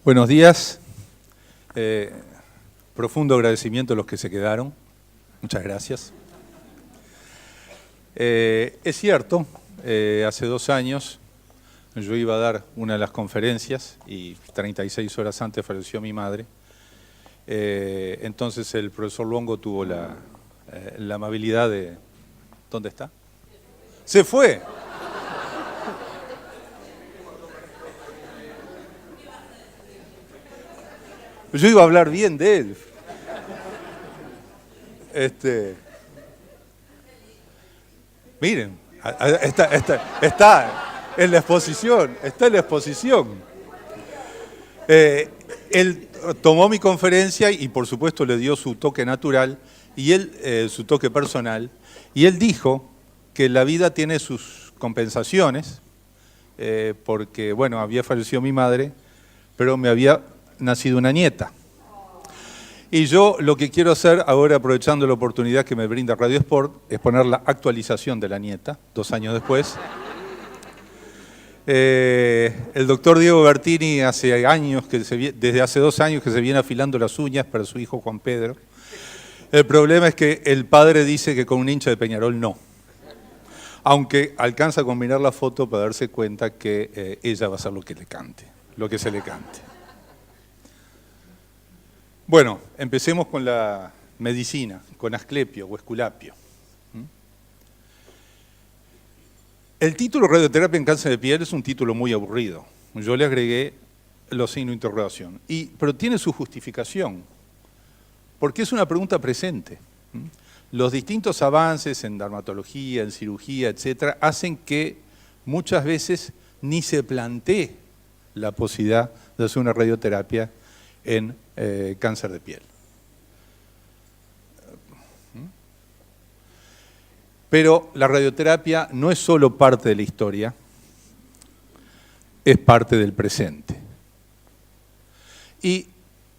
Buenos días. Profundo agradecimiento a los que se quedaron. Muchas gracias. Es cierto, hace 2 años yo iba a dar una de las conferencias y 36 horas antes falleció mi madre. Entonces el profesor Luongo tuvo la amabilidad de... ¿Dónde está? ¡Se fue! Yo iba a hablar bien de él. Miren, está en la exposición, está en la exposición. Él tomó mi conferencia y por supuesto le dio su toque natural y su toque personal, y él dijo que la vida tiene sus compensaciones, porque bueno, había fallecido mi madre, pero me había nacido una nieta. Y yo lo que quiero hacer ahora, aprovechando la oportunidad que me brinda Radio Sport, es poner la actualización de la nieta, 2 años después. El doctor Diego Bertini desde hace 2 años que se viene afilando las uñas para su hijo Juan Pedro. El problema es que el padre dice que con un hincha de Peñarol no. Aunque alcanza a combinar la foto para darse cuenta que ella va a hacer lo que se le cante. Bueno, empecemos con la medicina, con Asclepio o Esculapio. El título Radioterapia en cáncer de piel es un título muy aburrido. Yo le agregué los signos de interrogación. Pero tiene su justificación, porque es una pregunta presente. Los distintos avances en dermatología, en cirugía, etcétera, hacen que muchas veces ni se plantee la posibilidad de hacer una radioterapia en cáncer de piel. Pero la radioterapia no es solo parte de la historia, es parte del presente. Y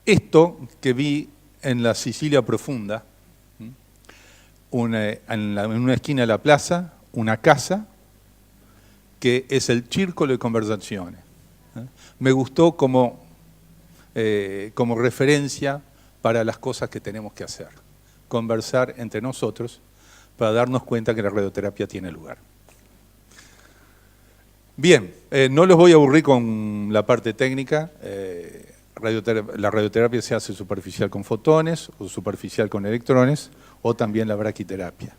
esto que vi en la Sicilia profunda, en una esquina de la plaza, una casa que es el círculo de conversaciones. Me gustó como referencia para las cosas que tenemos que hacer. Conversar entre nosotros para darnos cuenta que la radioterapia tiene lugar. Bien, no los voy a aburrir con la parte técnica. La radioterapia se hace superficial con fotones o superficial con electrones o también la braquiterapia.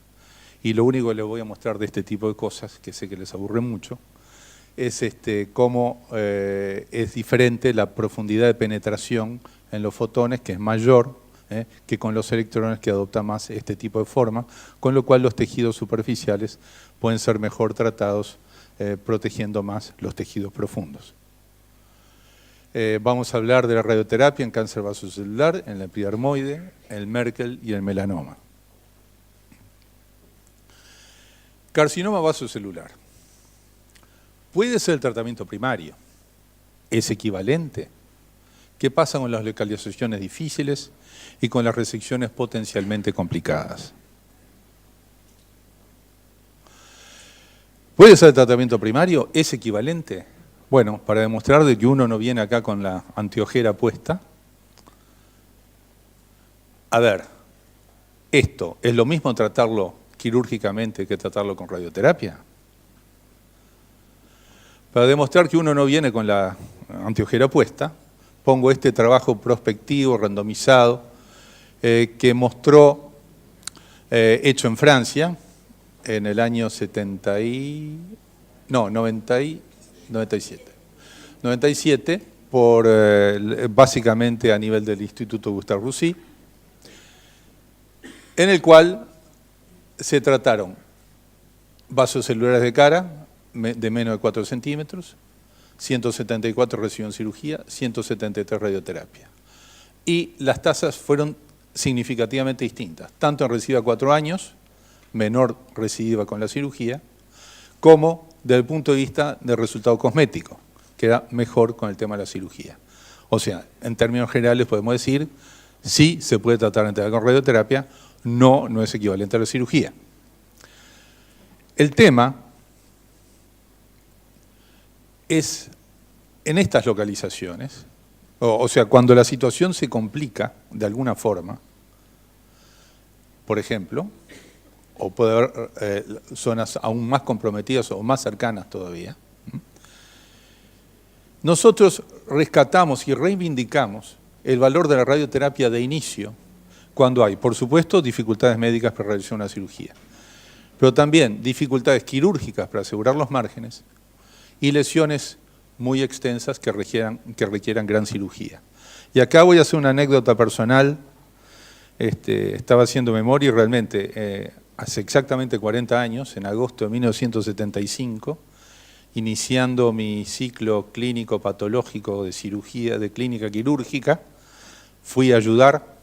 Y lo único que les voy a mostrar de este tipo de cosas, que sé que les aburre mucho, es cómo es diferente la profundidad de penetración en los fotones, que es mayor que con los electrones, que adopta más este tipo de forma, con lo cual los tejidos superficiales pueden ser mejor tratados, protegiendo más los tejidos profundos. Vamos a hablar de la radioterapia en cáncer vasocelular, en la epidermoide, el Merkel y el melanoma. Carcinoma vasocelular. Puede ser el tratamiento primario. ¿Es equivalente? ¿Qué pasa con las localizaciones difíciles y con las resecciones potencialmente complicadas? ¿Puede ser el tratamiento primario? ¿Es equivalente? Bueno, para demostrar de que uno no viene acá con la anteojera puesta. A ver, ¿esto es lo mismo tratarlo quirúrgicamente que tratarlo con radioterapia? Para demostrar que uno no viene con la anteojera puesta, pongo este trabajo prospectivo, randomizado, que mostró, hecho en Francia, en el año 97, básicamente a nivel del Instituto Gustave Roussy, en el cual se trataron vasos celulares de cara, de menos de 4 centímetros, 174 recibieron cirugía, 173 radioterapia. Y las tasas fueron significativamente distintas, tanto en recidiva 4 años, menor recidiva con la cirugía, como desde el punto de vista del resultado cosmético, que era mejor con el tema de la cirugía. O sea, en términos generales podemos decir, sí se puede tratar con radioterapia, no es equivalente a la cirugía. El tema es, en estas localizaciones, O sea, cuando la situación se complica de alguna forma, por ejemplo, o puede haber zonas aún más comprometidas o más cercanas todavía, nosotros rescatamos y reivindicamos el valor de la radioterapia de inicio cuando hay, por supuesto, dificultades médicas para realizar una cirugía, pero también dificultades quirúrgicas para asegurar los márgenes y lesiones muy extensas que requieran gran cirugía. Y acá voy a hacer una anécdota personal. Estaba haciendo memoria y realmente hace exactamente 40 años, en agosto de 1975, iniciando mi ciclo clínico patológico de cirugía, de clínica quirúrgica, fui a ayudar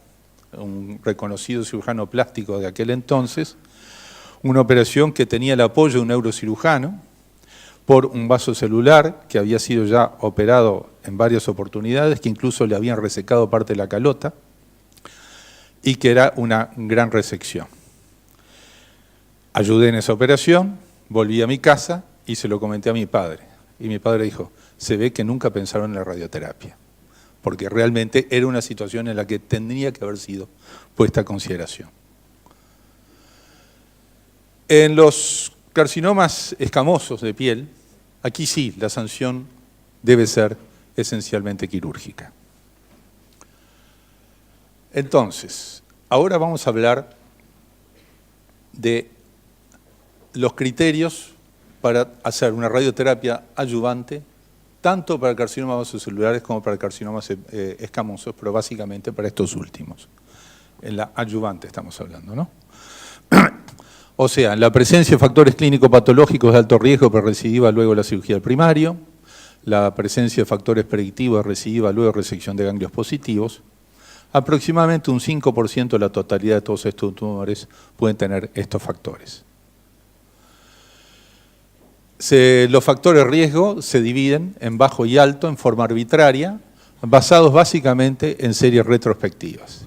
a un reconocido cirujano plástico de aquel entonces, una operación que tenía el apoyo de un neurocirujano por un vaso celular que había sido ya operado en varias oportunidades, que incluso le habían resecado parte de la calota y que era una gran resección. Ayudé en esa operación, volví a mi casa y se lo comenté a mi padre. Y mi padre dijo, se ve que nunca pensaron en la radioterapia, porque realmente era una situación en la que tendría que haber sido puesta a consideración. En los carcinomas escamosos de piel, aquí sí, la sanción debe ser esencialmente quirúrgica. Entonces, ahora vamos a hablar de los criterios para hacer una radioterapia adyuvante, tanto para carcinomas vasocelulares como para carcinomas escamosos, pero básicamente para estos últimos. En la adyuvante estamos hablando, ¿no? O sea, en la presencia de factores clínico-patológicos de alto riesgo para recidiva luego de la cirugía del primario, la presencia de factores predictivos de recidiva luego de resección de ganglios positivos, aproximadamente un 5% de la totalidad de todos estos tumores pueden tener estos factores. Los factores de riesgo se dividen en bajo y alto en forma arbitraria, basados básicamente en series retrospectivas.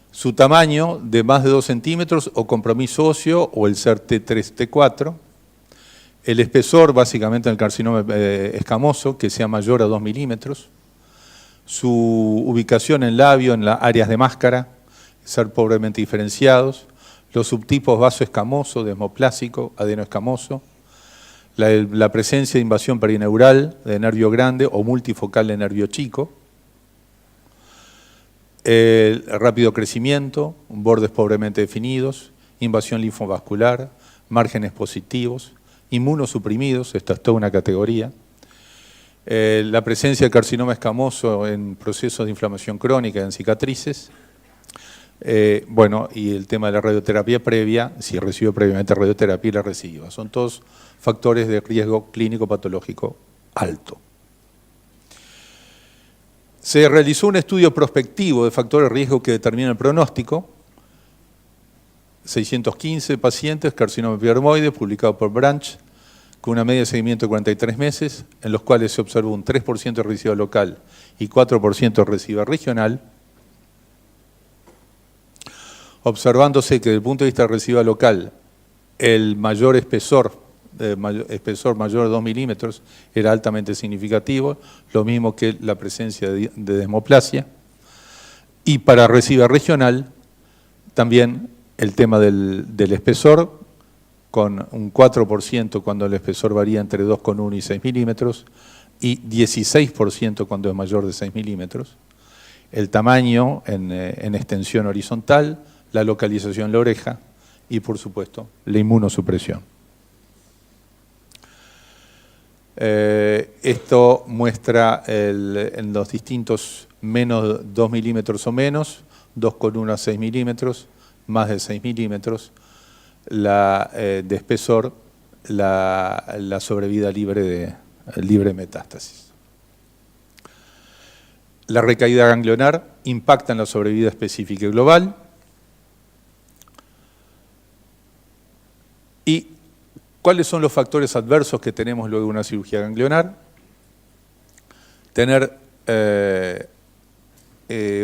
Su tamaño de más de 2 centímetros o compromiso óseo o el ser T3, T4. El espesor básicamente en el carcinoma escamoso que sea mayor a 2 milímetros. Su ubicación en labio, en las áreas de máscara, ser pobremente diferenciados. Los subtipos vasoescamoso, desmoplásico, adenoescamoso. La presencia de invasión perineural de nervio grande o multifocal de nervio chico. El rápido crecimiento, bordes pobremente definidos, invasión linfovascular, márgenes positivos, inmunosuprimidos, esta es toda una categoría. La presencia de carcinoma escamoso en procesos de inflamación crónica, en cicatrices. Bueno, y el tema de la radioterapia previa, si recibió previamente radioterapia y la reciba. Son todos factores de riesgo clínico patológico alto. Se realizó un estudio prospectivo de factores de riesgo que determina el pronóstico. 615 pacientes, carcinoma epidermoide, publicado por Branch, con una media de seguimiento de 43 meses, en los cuales se observó un 3% de recidiva local y 4% de recidiva regional, observándose que desde el punto de vista de recidiva local, el mayor espesor mayor de 2 milímetros era altamente significativo, lo mismo que la presencia de desmoplasia. Y para recidiva regional, también el tema del espesor, con un 4% cuando el espesor varía entre 2,1 y 6 milímetros, y 16% cuando es mayor de 6 milímetros. El tamaño en extensión horizontal, la localización en la oreja y, por supuesto, la inmunosupresión. Esto muestra en los distintos menos 2 milímetros o menos, 2,1 a 6 milímetros, más de 6 milímetros, de espesor, la sobrevida libre de metástasis. La recaída ganglionar impacta en la sobrevida específica y global. ¿Y cuáles son los factores adversos que tenemos luego de una cirugía ganglionar? Tener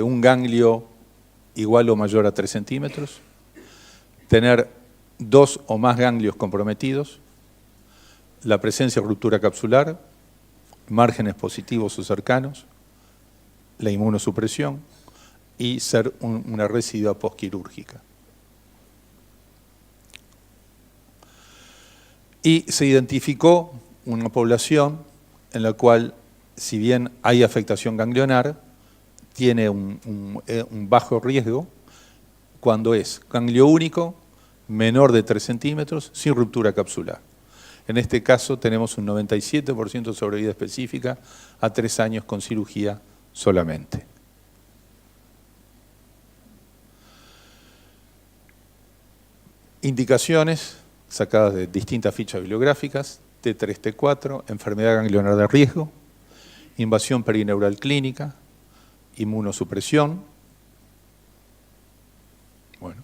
un ganglio igual o mayor a 3 centímetros, tener 2 o más ganglios comprometidos, la presencia de ruptura capsular márgenes positivos o cercanos, la inmunosupresión y ser una recidua postquirúrgica. Y se identificó una población en la cual, si bien hay afectación ganglionar, tiene un bajo riesgo cuando es ganglio único, menor de 3 centímetros, sin ruptura capsular. En este caso tenemos un 97% de sobrevida específica a 3 años con cirugía solamente. Indicaciones sacadas de distintas fichas bibliográficas: T3, T4, enfermedad ganglionar de riesgo, invasión perineural clínica, inmunosupresión. Bueno.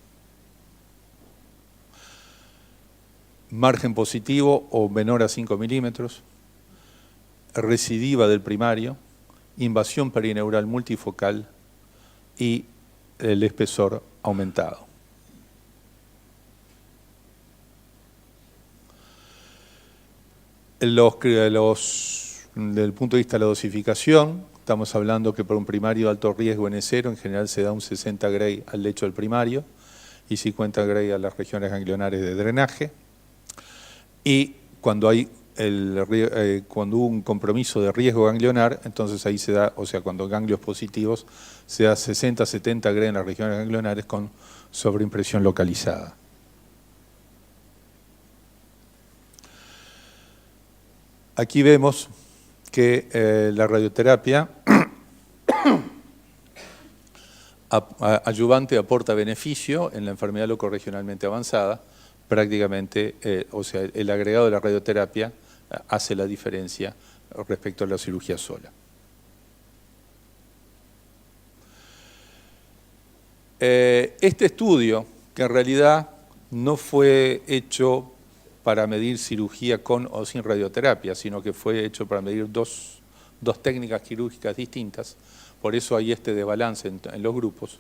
Margen positivo o menor a 5 milímetros, recidiva del primario, invasión perineural multifocal y el espesor aumentado. Desde el punto de vista de la dosificación, estamos hablando que por un primario de alto riesgo N0 en general se da un 60 Gray al lecho del primario y 50 Gray a las regiones ganglionares de drenaje. Y cuando hay cuando hubo un compromiso de riesgo ganglionar, entonces ahí se da, o sea, cuando ganglios positivos, se da 60-70 Gray en las regiones ganglionares con sobreimpresión localizada. Aquí vemos que la radioterapia adyuvante aporta beneficio en la enfermedad locorregionalmente avanzada. Prácticamente, o sea, el agregado de la radioterapia hace la diferencia respecto a la cirugía sola. Este estudio, que en realidad no fue hecho para medir cirugía con o sin radioterapia, sino que fue hecho para medir dos técnicas quirúrgicas distintas, por eso hay este desbalance en los grupos.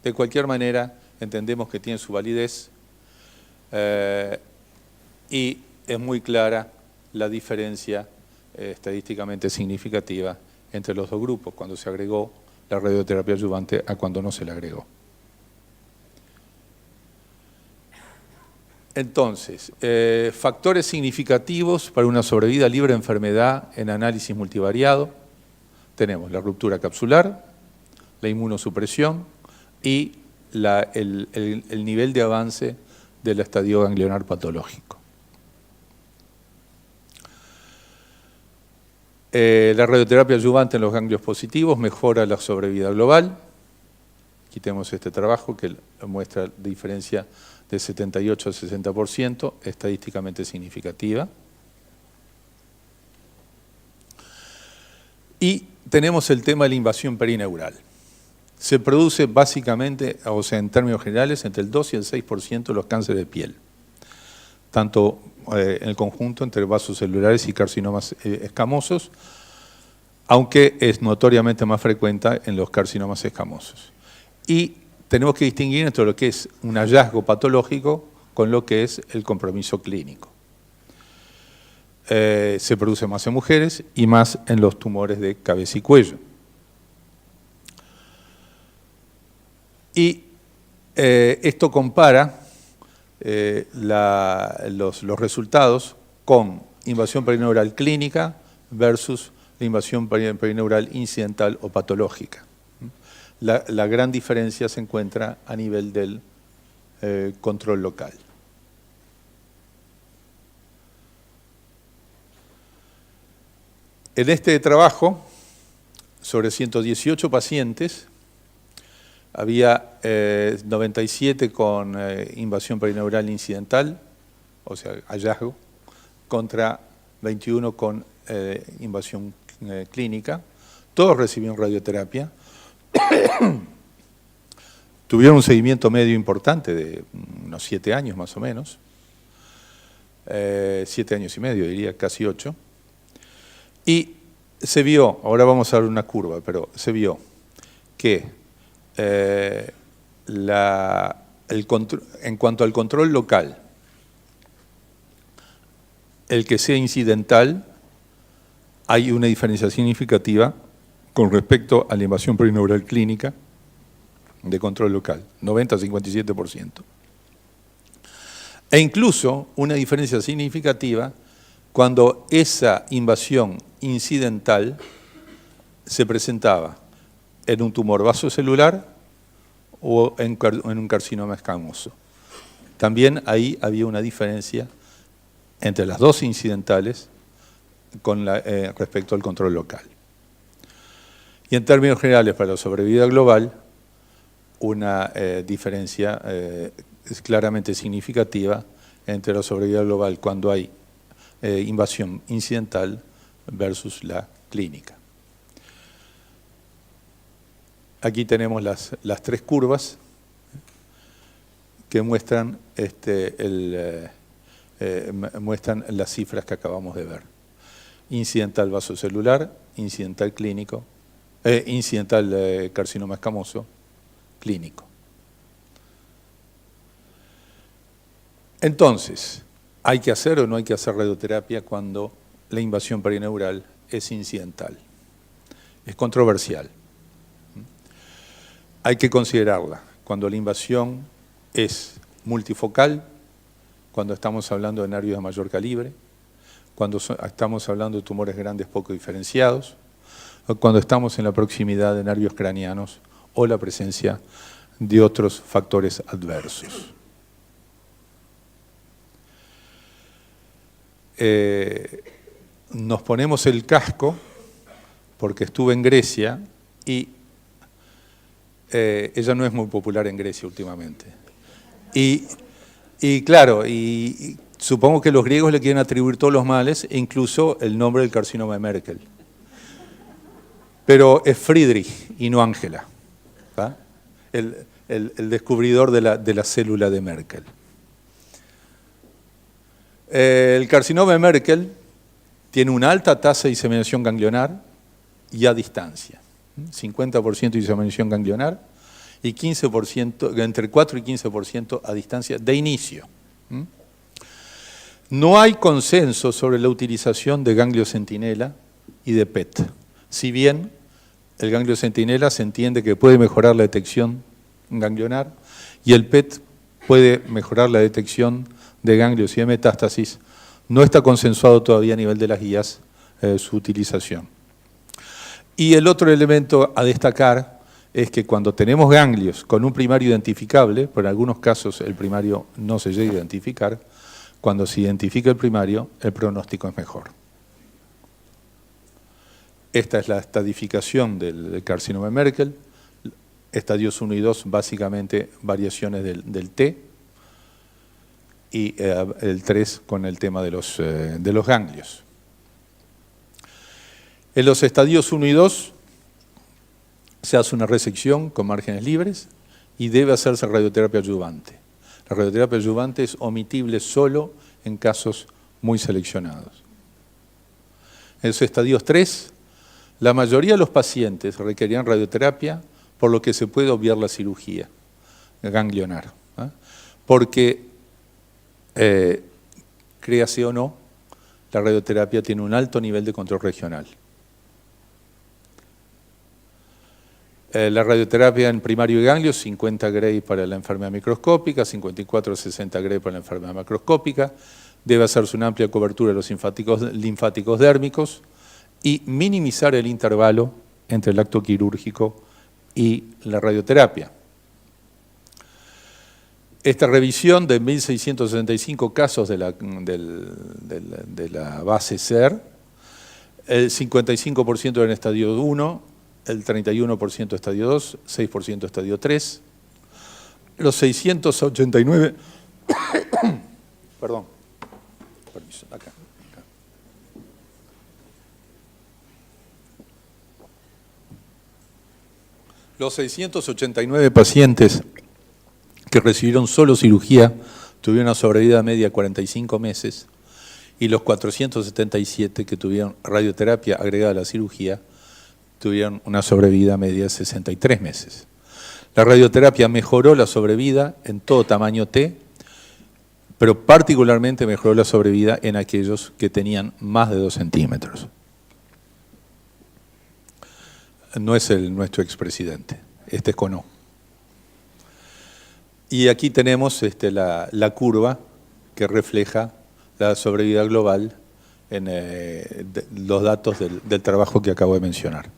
De cualquier manera, entendemos que tiene su validez y es muy clara la diferencia estadísticamente significativa entre los dos grupos, cuando se agregó la radioterapia adyuvante a cuando no se le agregó. Entonces, factores significativos para una sobrevida libre de enfermedad en análisis multivariado. Tenemos la ruptura capsular, la inmunosupresión y el nivel de avance del estadio ganglionar patológico. La radioterapia adyuvante en los ganglios positivos mejora la sobrevida global. Aquí tenemos este trabajo que muestra diferencia de 78 a 60%, estadísticamente significativa. Y tenemos el tema de la invasión perineural. Se produce básicamente, o sea, en términos generales, entre el 2 y el 6% de los cánceres de piel, tanto en el conjunto entre vasos celulares y carcinomas escamosos, aunque es notoriamente más frecuente en los carcinomas escamosos. Y tenemos que distinguir entre lo que es un hallazgo patológico con lo que es el compromiso clínico. Se produce más en mujeres y más en los tumores de cabeza y cuello. Y esto compara los resultados con invasión perineural clínica versus la invasión perineural incidental o patológica. La gran diferencia se encuentra a nivel del control local. En este trabajo, sobre 118 pacientes, había 97 con invasión perineural incidental, o sea, hallazgo, contra 21 con invasión clínica. Todos recibieron radioterapia. Tuvieron un seguimiento medio importante de unos 7 años más o menos. 7 años y medio, diría, casi 8. Y se vio, ahora vamos a ver una curva, pero se vio que en cuanto al control local, el que sea incidental hay una diferencia significativa con respecto a la invasión perineural clínica de control local, 90 a 57%. E incluso una diferencia significativa cuando esa invasión incidental se presentaba en un tumor vasocelular o en un carcinoma escamoso. También ahí había una diferencia entre las dos incidentales con respecto al control local. Y en términos generales, para la sobrevida global, una diferencia es claramente significativa entre la sobrevida global cuando hay invasión incidental versus la clínica. Aquí tenemos las tres curvas que muestran, muestran las cifras que acabamos de ver. Incidental vasocelular, incidental clínico, incidental carcinoma escamoso, clínico. Entonces, ¿hay que hacer o no hay que hacer radioterapia cuando la invasión perineural es incidental? Es controversial. Hay que considerarla cuando la invasión es multifocal, cuando estamos hablando de nervios de mayor calibre, cuando estamos hablando de tumores grandes poco diferenciados, o cuando estamos en la proximidad de nervios craneanos o la presencia de otros factores adversos. Nos ponemos el casco porque estuve en Grecia y ella no es muy popular en Grecia últimamente. Y claro, y supongo que los griegos le quieren atribuir todos los males, e incluso el nombre del carcinoma de Merkel. Pero es Friedrich y no Angela, ¿tá? El descubridor de la célula de Merkel. El carcinoma de Merkel tiene una alta tasa de diseminación ganglionar y a distancia. 50% de diseminación ganglionar y 15%, entre 4 y 15% a distancia de inicio. No hay consenso sobre la utilización de ganglio centinela y de PET. Si bien el ganglio centinela se entiende que puede mejorar la detección ganglionar y el PET puede mejorar la detección de ganglios y de metástasis, no está consensuado todavía a nivel de las guías su utilización. Y el otro elemento a destacar es que cuando tenemos ganglios con un primario identificable, por algunos casos el primario no se llega a identificar, cuando se identifica el primario, el pronóstico es mejor. Esta es la estadificación del carcinoma de Merkel, estadios 1 y 2, básicamente variaciones del T, y el 3 con el tema de los ganglios. En los estadios 1 y 2 se hace una resección con márgenes libres y debe hacerse radioterapia adyuvante. La radioterapia adyuvante es omitible solo en casos muy seleccionados. En los estadios 3, la mayoría de los pacientes requerían radioterapia, por lo que se puede obviar la cirugía ganglionar, ¿eh? Porque, créase o no, la radioterapia tiene un alto nivel de control regional. La radioterapia en primario y ganglios, 50 Gray para la enfermedad microscópica, 54-60 Gray para la enfermedad macroscópica. Debe hacerse una amplia cobertura de los linfáticos dérmicos y minimizar el intervalo entre el acto quirúrgico y la radioterapia. Esta revisión de 1.665 casos de la base SER, el 55% en estadio 1, el 31% estadio 2, 6% estadio 3, los 689, perdón, permiso, acá. Los 689 pacientes que recibieron solo cirugía tuvieron una sobrevida media de 45 meses y los 477 que tuvieron radioterapia agregada a la cirugía tuvieron una sobrevida media de 63 meses. La radioterapia mejoró la sobrevida en todo tamaño T, pero particularmente mejoró la sobrevida en aquellos que tenían más de 2 centímetros. no es nuestro expresidente, este es Conó. Y aquí tenemos la curva que refleja la sobrevida global en los datos del trabajo que acabo de mencionar.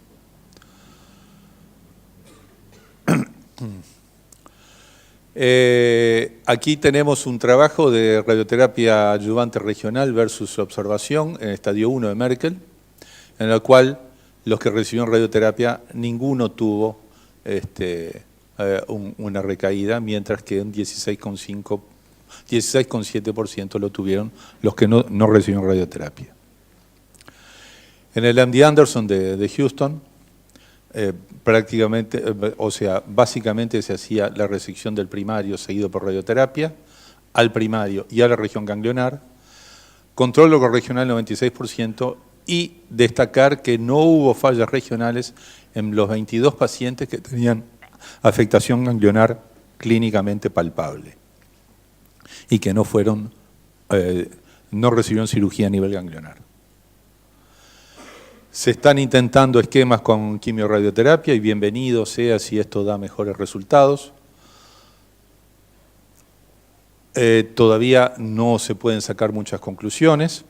Aquí tenemos un trabajo de radioterapia adyuvante regional versus observación en estadio 1 de Merkel, en el cual los que recibieron radioterapia, ninguno tuvo una recaída, mientras que un 16,7% lo tuvieron los que no recibieron radioterapia. En el MD Anderson de Houston, básicamente se hacía la resección del primario seguido por radioterapia, al primario y a la región ganglionar, control locorregional 96%, y destacar que no hubo fallas regionales en los 22 pacientes que tenían afectación ganglionar clínicamente palpable y que no recibieron cirugía a nivel ganglionar. Se están intentando esquemas con quimiorradioterapia y bienvenido sea si esto da mejores resultados. Todavía no se pueden sacar muchas conclusiones.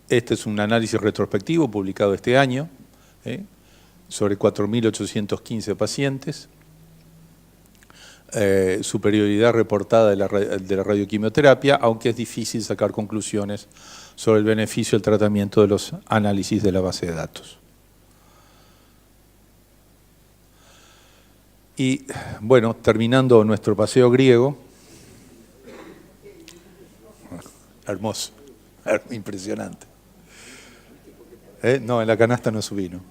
Este es un análisis retrospectivo publicado este año sobre 4.815 pacientes. Superioridad reportada de la radioquimioterapia, aunque es difícil sacar conclusiones sobre el beneficio del tratamiento de los análisis de la base de datos. Y bueno, terminando nuestro paseo griego, hermoso, impresionante. No, en la canasta no subí, ¿no?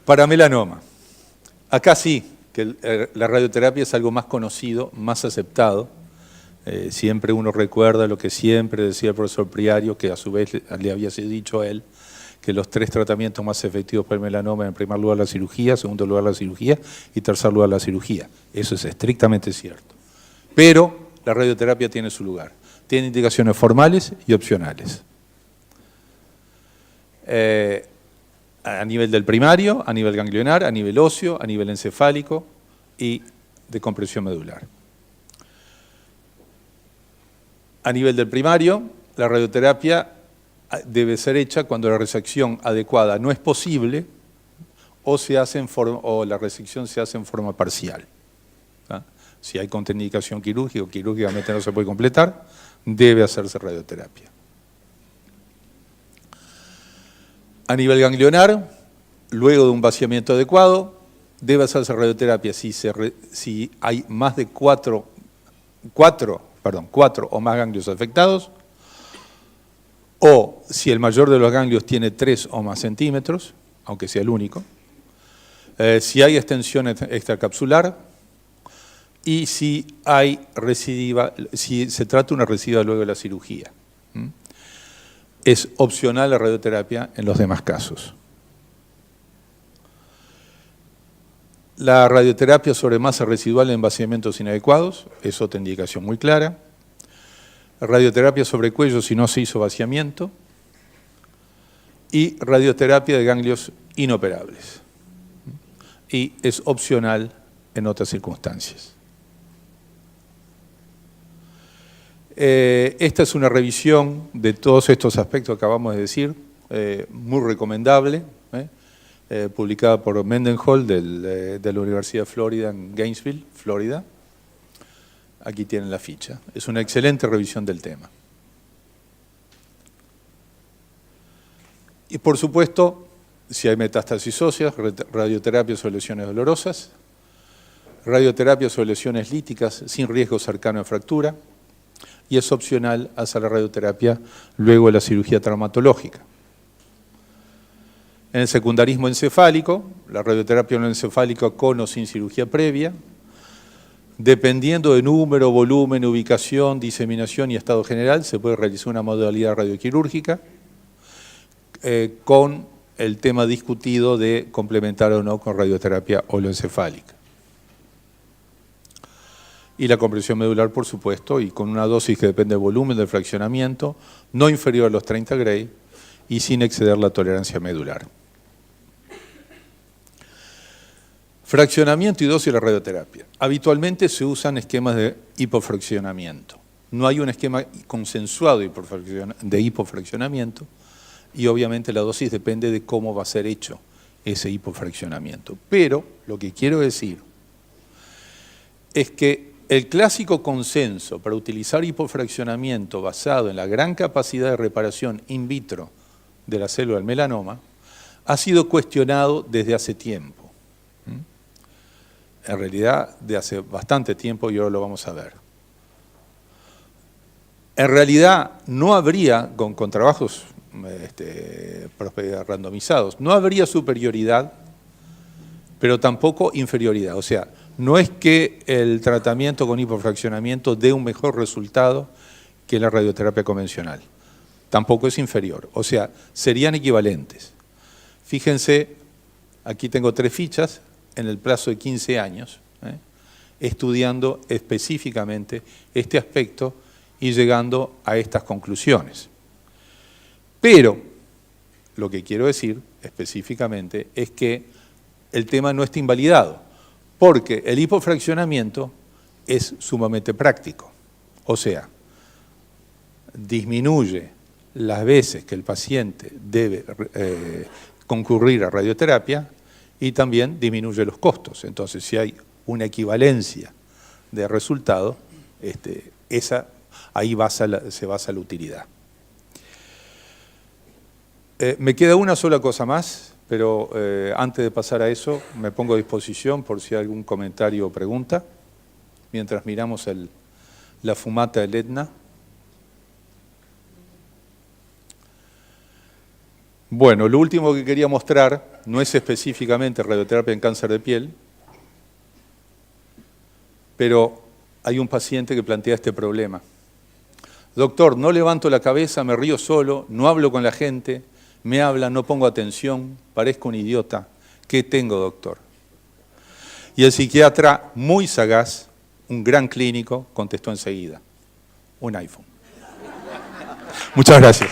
Para melanoma, acá sí, que la radioterapia es algo más conocido, más aceptado. Siempre uno recuerda lo que siempre decía el profesor Priario, que a su vez le había dicho a él, que los 3 tratamientos más efectivos para el melanoma, en primer lugar la cirugía, en segundo lugar la cirugía y en tercer lugar la cirugía. Eso es estrictamente cierto. Pero la radioterapia tiene su lugar. Tiene indicaciones formales y opcionales. A nivel del primario, a nivel ganglionar, a nivel óseo, a nivel encefálico y de compresión medular. A nivel del primario, la radioterapia debe ser hecha cuando la resección adecuada no es posible o la resección se hace en forma parcial. Si hay contraindicación quirúrgica o quirúrgicamente no se puede completar, debe hacerse radioterapia. A nivel ganglionar, luego de un vaciamiento adecuado, debe hacerse radioterapia si hay más de 4 o más ganglios afectados, o si el mayor de los ganglios tiene 3 o más centímetros, aunque sea el único, si hay extensión extracapsular y si se trata de una recidiva luego de la cirugía. Es opcional la radioterapia en los demás casos. La radioterapia sobre masa residual en vaciamientos inadecuados es otra indicación muy clara. Radioterapia sobre cuello si no se hizo vaciamiento. Y radioterapia de ganglios inoperables. Y es opcional en otras circunstancias. Esta es una revisión de todos estos aspectos que acabamos de decir, muy recomendable, publicada por Mendenhall de la Universidad de Florida en Gainesville, Florida. Aquí tienen la ficha. Es una excelente revisión del tema. Y por supuesto, si hay metástasis óseas, radioterapia sobre lesiones dolorosas, radioterapia sobre lesiones líticas sin riesgo cercano a fractura, y es opcional hacer la radioterapia luego de la cirugía traumatológica. En el secundarismo encefálico, la radioterapia encefálica con o sin cirugía previa, dependiendo de número, volumen, ubicación, diseminación y estado general, se puede realizar una modalidad radioquirúrgica con el tema discutido de complementar o no con radioterapia holoencefálica. Y la compresión medular, por supuesto, y con una dosis que depende del volumen del fraccionamiento, no inferior a los 30 Gray y sin exceder la tolerancia medular. Fraccionamiento y dosis de la radioterapia. Habitualmente se usan esquemas de hipofraccionamiento. No hay un esquema consensuado de hipofraccionamiento y obviamente la dosis depende de cómo va a ser hecho ese hipofraccionamiento. Pero lo que quiero decir es que el clásico consenso para utilizar hipofraccionamiento basado en la gran capacidad de reparación in vitro de la célula del melanoma ha sido cuestionado desde hace tiempo. En realidad, de hace bastante tiempo, y ahora lo vamos a ver. En realidad, no habría, con trabajos randomizados, no habría superioridad, pero tampoco inferioridad. O sea, no es que el tratamiento con hipofraccionamiento dé un mejor resultado que la radioterapia convencional. Tampoco es inferior. O sea, serían equivalentes. Fíjense, aquí tengo 3 fichas en el plazo de 15 años, estudiando específicamente este aspecto y llegando a estas conclusiones. Pero lo que quiero decir específicamente es que el tema no está invalidado, porque el hipofraccionamiento es sumamente práctico. O sea, disminuye las veces que el paciente debe concurrir a radioterapia y también disminuye los costos. Entonces, si hay una equivalencia de resultado, ahí se basa la utilidad. Me queda una sola cosa más, pero antes de pasar a eso, me pongo a disposición por si hay algún comentario o pregunta, mientras miramos la fumata del Etna. Bueno, lo último que quería mostrar no es específicamente radioterapia en cáncer de piel, pero hay un paciente que plantea este problema. Doctor, no levanto la cabeza, me río solo, no hablo con la gente, me hablan, no pongo atención, parezco un idiota. ¿Qué tengo, doctor? Y el psiquiatra, muy sagaz, un gran clínico, contestó enseguida: un iPhone. Muchas gracias.